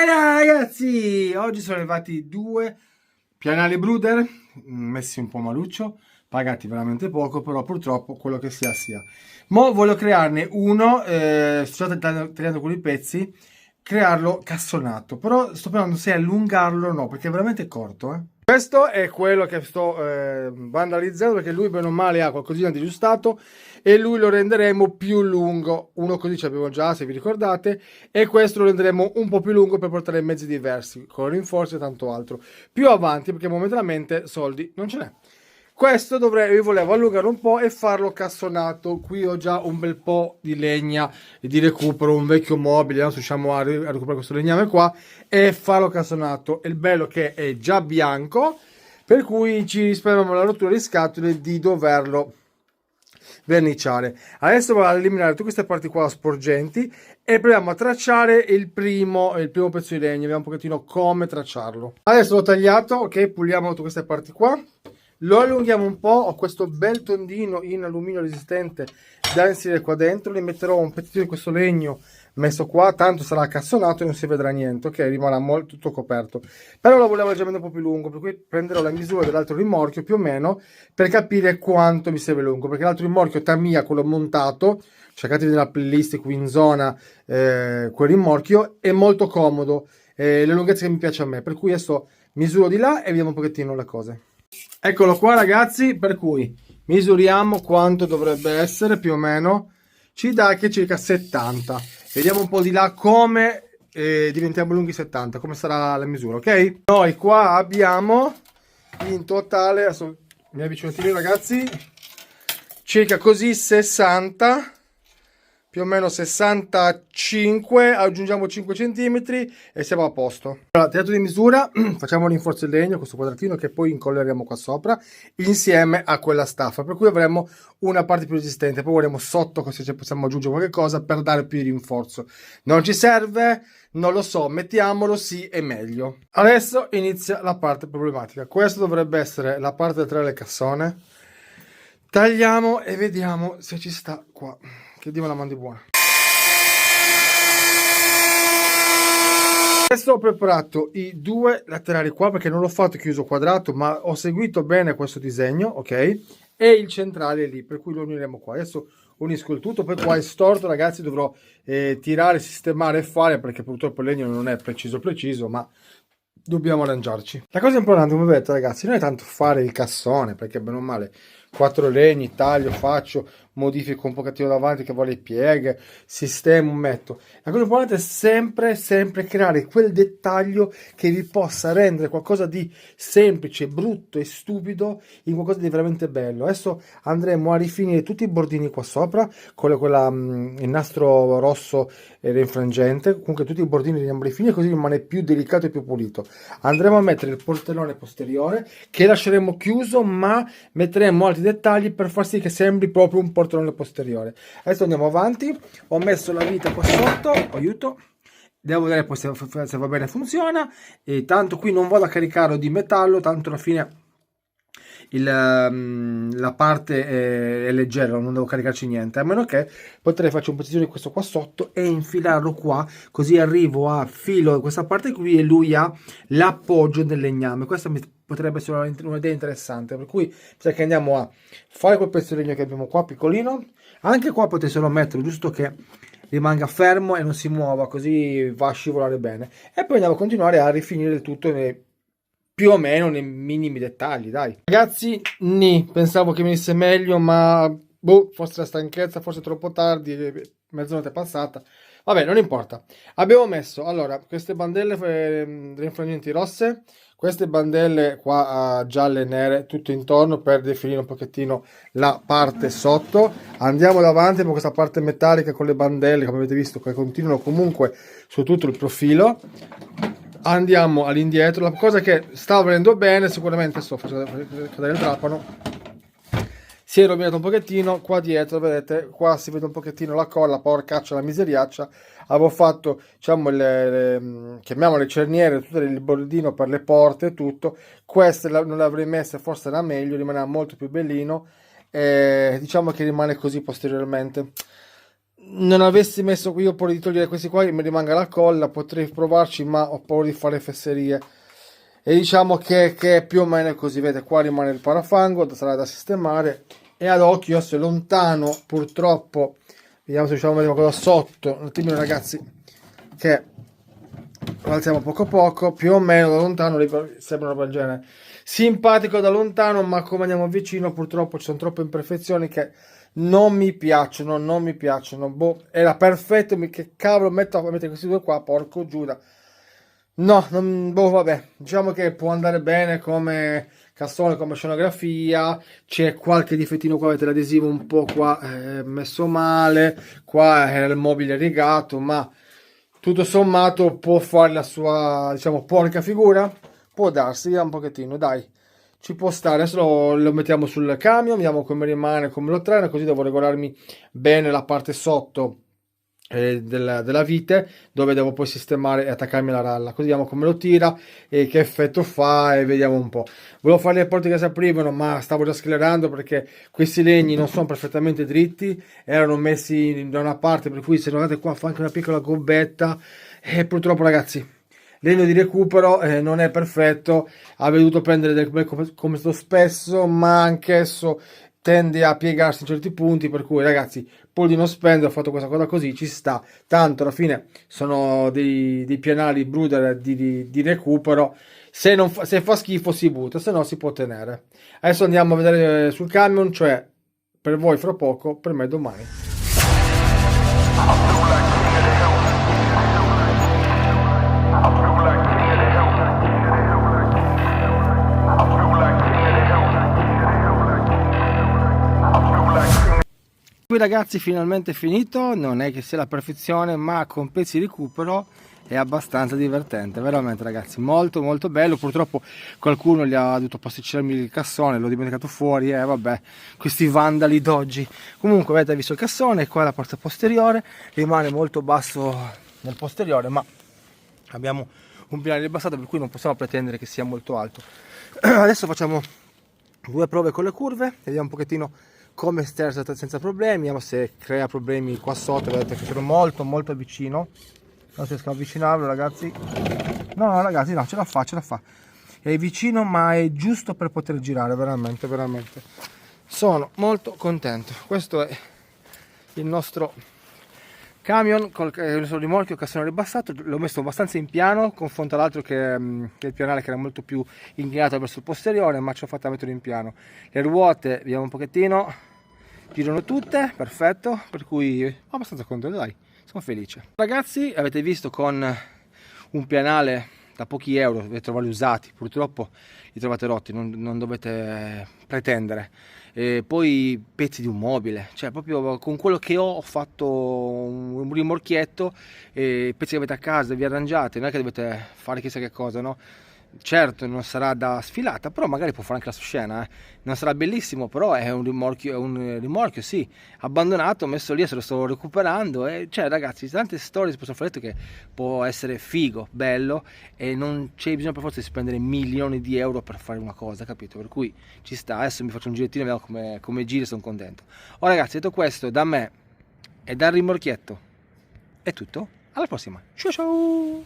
Buona ragazzi, oggi sono arrivati due pianali Bruder, messi un po' maluccio, pagati veramente poco, però purtroppo quello che sia sia. Mo' voglio crearne uno, sto tagliando con i pezzi, crearlo cassonato, però sto pensando se allungarlo o no, perché è veramente corto, Questo è quello che sto vandalizzando, perché lui bene o male ha qualcosina di aggiustato e lui lo renderemo più lungo. Uno così ce l'avevo già, se vi ricordate, e questo lo renderemo un po' più lungo per portare mezzi diversi, con rinforzi e tanto altro. Più avanti, perché momentaneamente soldi non ce n'è. Questo io volevo allungare un po' e farlo cassonato. Qui ho già un bel po' di legna di recupero, un vecchio mobile, adesso riusciamo a recuperare questo legname qua e farlo cassonato. Il bello che è già bianco, per cui ci risparmiamo la rottura di scatole di doverlo verniciare. Adesso vado ad eliminare tutte queste parti qua sporgenti e proviamo a tracciare il primo pezzo di legno. Vediamo un pochettino come tracciarlo. Adesso l'ho tagliato, ok, puliamo tutte queste parti qua. Lo allunghiamo un po', ho questo bel tondino in alluminio resistente da inserire qua dentro, li metterò un pezzettino di questo legno messo qua, tanto sarà cassonato e non si vedrà niente, ok, rimarrà molto tutto coperto. Però lo volevo leggermente un po' più lungo, per cui prenderò la misura dell'altro rimorchio più o meno per capire quanto mi serve lungo, perché l'altro rimorchio Tamiya, quello montato, cercatevi nella playlist qui in zona quel rimorchio, è molto comodo, le lunghezze che mi piace a me, per cui adesso misuro di là e vediamo un pochettino le cose. Eccolo qua ragazzi, per cui misuriamo quanto dovrebbe essere più o meno, ci dà che circa 70. Vediamo un po' di là come diventiamo lunghi 70, come sarà la misura, ok? Noi qua abbiamo in totale, adesso mi avvicino ragazzi, circa così 60, più o meno 65, aggiungiamo 5 cm e siamo a posto. Allora, tirato di misura, facciamo rinforzo in legno, questo quadratino che poi incolleremo qua sopra, insieme a quella staffa, per cui avremo una parte più resistente, poi vedremo sotto se possiamo aggiungere qualche cosa per dare più rinforzo. Non ci serve? Non lo so, mettiamolo, sì, è meglio. Adesso inizia la parte problematica. Questa dovrebbe essere la parte del trailer cassone. Tagliamo e vediamo se ci sta qua. Che Dio me la mandi buona. Adesso ho preparato i due laterali qua perché non l'ho fatto chiuso quadrato, ma ho seguito bene questo disegno, ok? E il centrale è lì, per cui lo uniremo qua. Adesso unisco il tutto, poi qua è storto, ragazzi, dovrò tirare, sistemare e fare, perché purtroppo il legno non è preciso, ma dobbiamo arrangiarci. La cosa importante, come vedete ragazzi, non è tanto fare il cassone, perché bene o male 4 legni, taglio, faccio, modifico un pochettino davanti che vuole pieghe, sistemo, metto. La cosa importante è sempre creare quel dettaglio che vi possa rendere qualcosa di semplice, brutto e stupido in qualcosa di veramente bello. Adesso andremo a rifinire tutti i bordini qua sopra con il nastro rosso rinfrangente, comunque tutti i bordini li andiamo a rifinire così rimane più delicato e più pulito. Andremo a mettere il portellone posteriore che lasceremo chiuso, ma metteremo altri dettagli per far sì che sembri proprio un portellone posteriore. Adesso andiamo avanti, ho messo la vita qua sotto, aiuto, devo vedere poi se va bene, funziona, e tanto qui non vado a caricarlo di metallo, tanto alla fine la parte è leggera, non devo caricarci niente, a meno che potrei fare un pezzettino di questo qua sotto e infilarlo qua, così arrivo a filo questa parte qui e lui ha l'appoggio del legname. Questa potrebbe essere un'idea interessante, per cui sai che andiamo a fare quel pezzo di legno che abbiamo qua piccolino, anche qua potete solo metterlo giusto che rimanga fermo e non si muova, così va a scivolare bene, e poi andiamo a continuare a rifinire il tutto più o meno nei minimi dettagli, dai. Ragazzi, pensavo che venisse meglio, ma boh, forse la stanchezza, forse troppo tardi, mezzanotte è passata. Vabbè, non importa. Abbiamo messo, allora, queste bandelle rinfrangenti rosse, queste bandelle qua gialle e nere, tutto intorno per definire un pochettino la parte sotto. Andiamo davanti per questa parte metallica con le bandelle, come avete visto, che continuano comunque su tutto il profilo. Andiamo all'indietro, la cosa che sta venendo bene, sicuramente sto facendo cadere il trapano, si è rovinato un pochettino qua dietro, vedete, qua si vede un pochettino la colla, porcaccia, la miseriaccia. Avevo fatto, diciamo, chiamiamole cerniere, tutto il bordino per le porte e tutto. Queste non le avrei messe, forse era meglio, rimaneva molto più bellino, diciamo che rimane così posteriormente. non avessi messo qui, io poi di togliere questi qua, mi rimanga la colla, potrei provarci, ma ho paura di fare fesserie. E diciamo che più o meno è così, vedete, qua rimane il parafango, sarà da sistemare, e ad occhio, se lontano, purtroppo, vediamo se riusciamo a vedere qualcosa sotto, un attimino ragazzi, che lo alziamo poco a poco, più o meno da lontano sembra una roba del genere. Simpatico da lontano, ma come andiamo vicino purtroppo ci sono troppe imperfezioni che non mi piacciono, non mi piacciono. Boh, era perfetto, che cavolo metto a mettere questi due qua, porco Giuda. No, boh, vabbè, diciamo che può andare bene come cassone, come scenografia. C'è qualche difettino qua, avete l'adesivo un po' qua messo male, qua era il mobile rigato, ma tutto sommato può fare la sua, diciamo, porca figura. Può darsi, vediamo un pochettino, dai, ci può stare. Adesso lo mettiamo sul camion, vediamo come rimane, come lo trena, così devo regolarmi bene la parte sotto della vite, dove devo poi sistemare e attaccarmi la ralla, così vediamo come lo tira e che effetto fa, e vediamo un po'. Volevo fare le porte che si aprivano, ma stavo già sclerando perché questi legni non sono perfettamente dritti, erano messi da una parte, per cui se guardate qua fa anche una piccola gobbetta, e purtroppo ragazzi legno di recupero non è perfetto, avrei dovuto prendere come sto spesso, ma anch'esso tende a piegarsi in certi punti, per cui ragazzi, pur di non spendere, ho fatto questa cosa così, ci sta, tanto alla fine sono dei pianali Bruder di recupero, se fa schifo si butta, se no si può tenere. Adesso andiamo a vedere sul camion, cioè per voi fra poco, per me domani. Qui ragazzi finalmente finito, non è che sia la perfezione, ma con pezzi di recupero è abbastanza divertente, veramente ragazzi, molto molto bello. Purtroppo qualcuno gli ha dovuto pasticciarmi il cassone, l'ho dimenticato fuori, e vabbè, questi vandali d'oggi. Comunque avete visto il cassone, qua è la parte posteriore, rimane molto basso nel posteriore, ma abbiamo un binario abbassato, per cui non possiamo pretendere che sia molto alto. Adesso facciamo due prove con le curve, vediamo un pochettino come sterza senza problemi, vediamo se crea problemi qua sotto. Vedete che sono molto molto vicino, non riesco a avvicinarlo ragazzi. No ragazzi, no, ce la fa, è vicino ma è giusto per poter girare, veramente veramente sono molto contento. Questo è il nostro camion con il suo rimorchio, cassone ribassato, l'ho messo abbastanza in piano, confronto all'altro che il pianale che era molto più inclinato verso il posteriore, ma ce l'ho fatta mettere in piano. Le ruote, vediamo un pochettino, girano tutte, perfetto, per cui abbastanza contento, dai, sono felice. Ragazzi, avete visto con un pianale da pochi euro, dovete trovarli usati, purtroppo li trovate rotti, non dovete pretendere. E poi pezzi di un mobile, cioè proprio con quello che ho fatto un rimorchietto, e pezzi che avete a casa, vi arrangiate, non è che dovete fare chissà che cosa, no? Certo non sarà da sfilata, però magari può fare anche la scena, non sarà bellissimo, però è un rimorchio sì, abbandonato, messo lì, se lo sto recuperando, e cioè ragazzi, tante storie si possono fare, detto che può essere figo, bello, e non c'è bisogno per forza di spendere milioni di euro per fare una cosa, capito? Per cui ci sta. Adesso mi faccio un girettino e vediamo come gira, sono contento. Oh ragazzi, detto questo, da me e dal rimorchietto è tutto, alla prossima, ciao ciao!